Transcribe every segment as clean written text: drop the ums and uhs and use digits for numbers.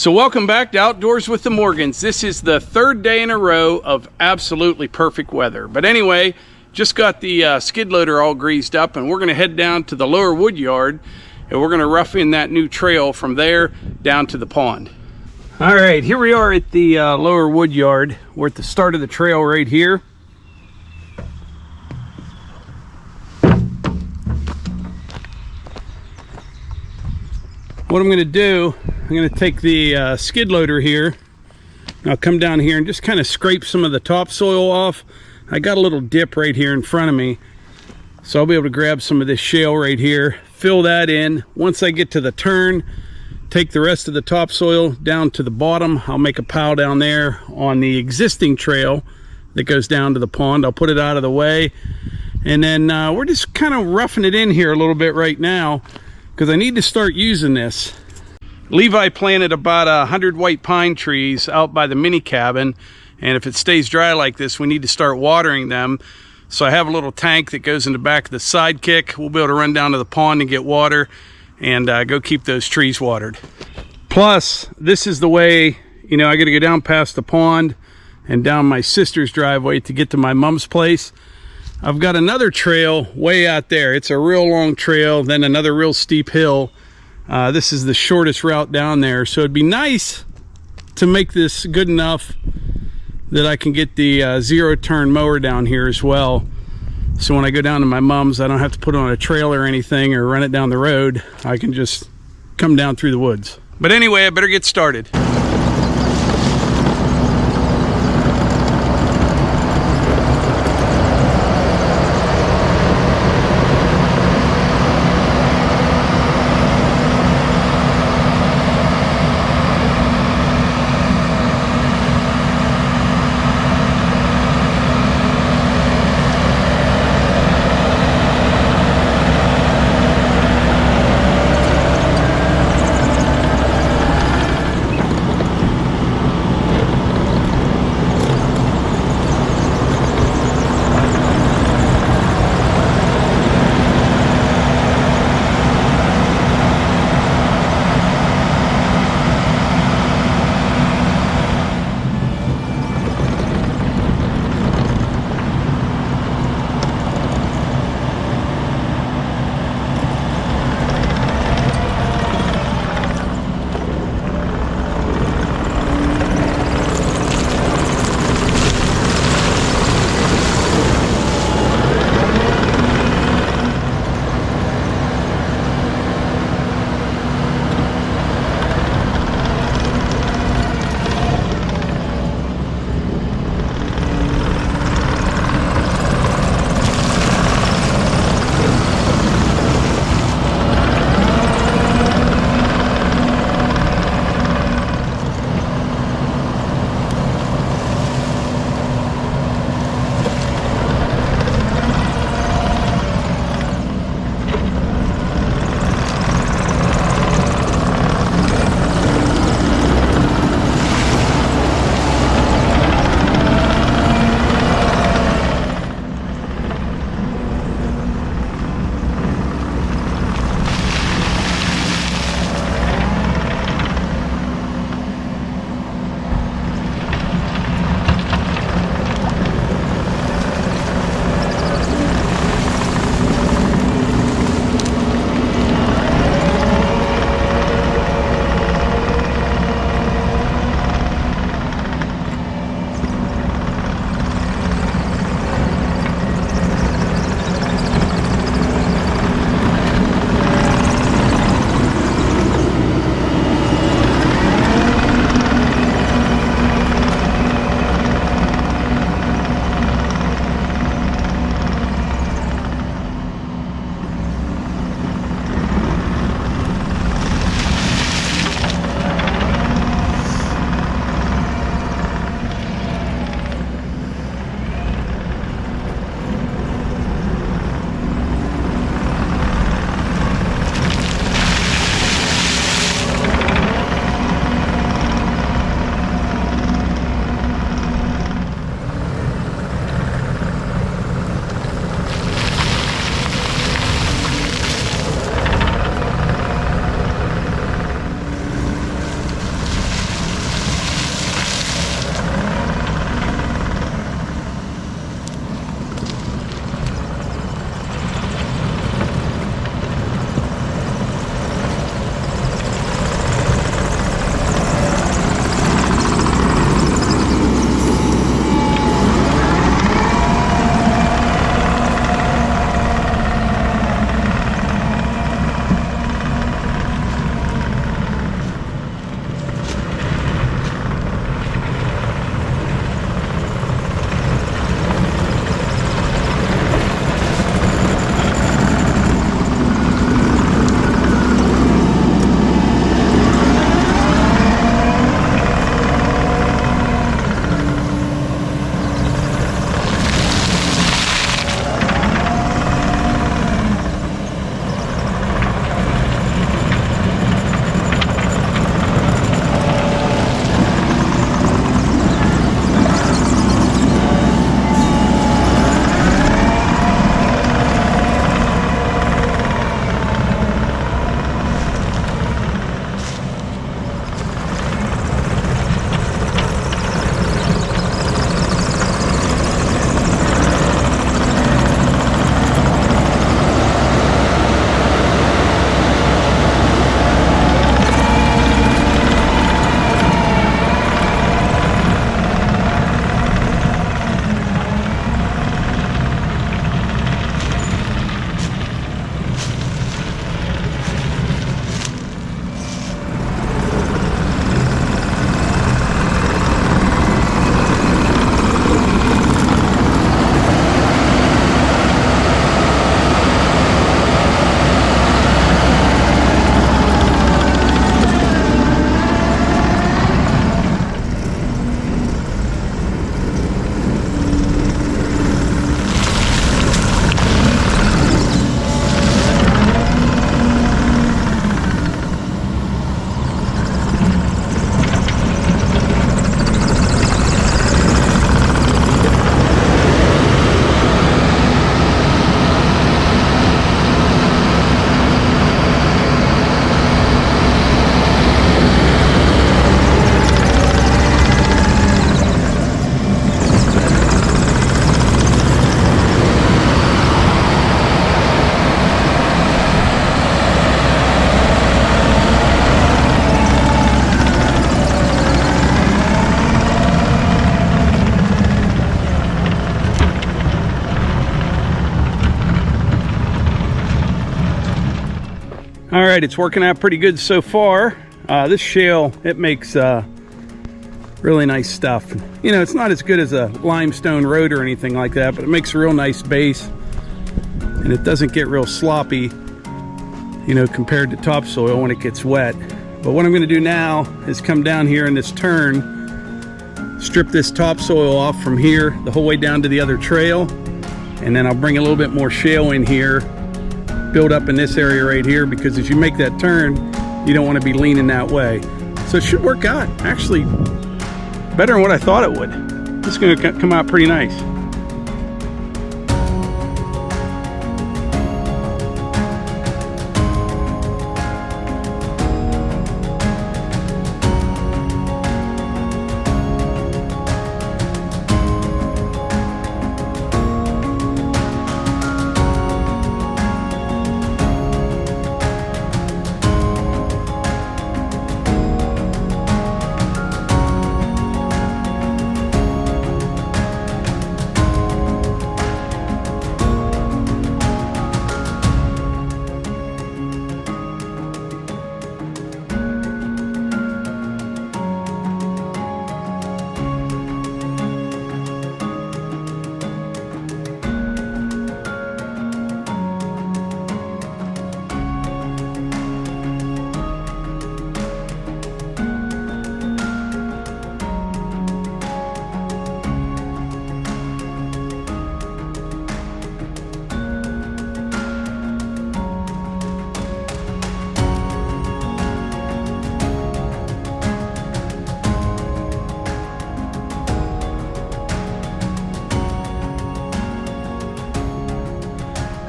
So welcome back to Outdoors with the Morgans. This is the third day in a row of absolutely perfect weather. But anyway, just got the skid loader all greased up, and we're going to head down to the lower wood yard, and we're going to rough in that new trail from there down to the pond. All right, here we are at the lower wood yard. We're at the start of the trail right here. What I'm going to do, I'm going to take the skid loader here, and I'll come down here and just kind of scrape some of the topsoil off. I got a little dip right here in front of me, so I'll be able to grab some of this shale right here, fill that in. Once I get to the turn, take the rest of the topsoil down to the bottom. I'll make a pile down there on the existing trail that goes down to the pond. I'll put it out of the way, and then we're just kind of roughing it in here a little bit right now, because I need to start using this. Levi planted about 100 white pine trees out by the mini cabin, and if it stays dry like this, we need to start watering them. So I have a little tank that goes in the back of the Sidekick. We'll be able to run down to the pond and get water and go keep those trees watered. Plus, this is the way, you know, I got to go down past the pond and down my sister's driveway to get to my mom's place. I've got another trail way out there. It's a real long trail, then another real steep hill. This is the shortest route down there. So it'd be nice to make this good enough that I can get the zero-turn mower down here as well. So when I go down to my mom's, I don't have to put on a trailer or anything or run it down the road. I can just come down through the woods. But anyway, I better get started. All right, it's working out pretty good so far. This shale, it makes really nice stuff. You know, it's not as good as a limestone road or anything like that, but it makes a real nice base, and it doesn't get real sloppy, you know, compared to topsoil when it gets wet. But what I'm going to do now is come down here in this turn, strip this topsoil off from here the whole way down to the other trail, and then I'll bring a little bit more shale in here, build up in this area right here, because as you make that turn, you don't want to be leaning that way. So it should work out actually better than what I thought it would. It's going to come out pretty nice.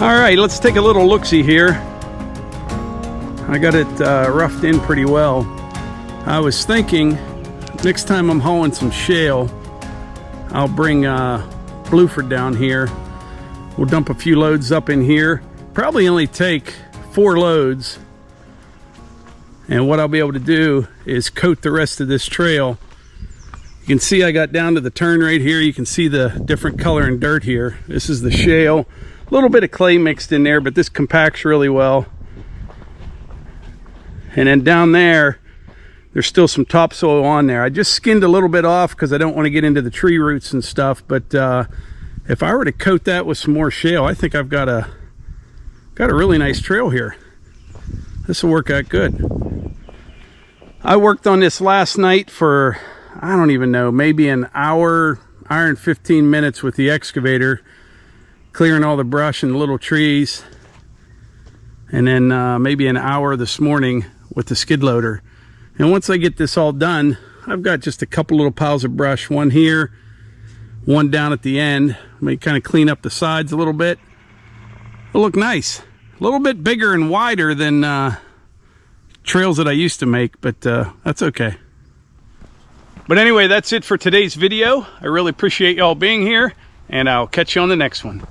All right, let's take a little look-see here. I got it roughed in pretty well. I was thinking next time I'm hauling some shale, I'll bring Blueford down here. We'll dump a few loads up in here. Probably only take 4 loads. And what I'll be able to do is coat the rest of this trail. You can see I got down to the turn right here. You can see the different color and dirt here. This is the shale. A little bit of clay mixed in there, but this compacts really well. And then down there, there's still some topsoil on there. I just skinned a little bit off because I don't want to get into the tree roots and stuff. But if I were to coat that with some more shale, I think I've got a really nice trail here. This will work out good. I worked on this last night for, I don't even know, maybe an hour and 15 minutes with the excavator, clearing all the brush and the little trees, and then maybe an hour this morning with the skid loader. And once I get this all done, I've got just a couple little piles of brush, one here, one down at the end. May kind of clean up the sides a little bit. It'll look nice. A little bit bigger and wider than trails that I used to make, but that's okay. But anyway, that's it for today's video. I really appreciate y'all being here, and I'll catch you on the next one.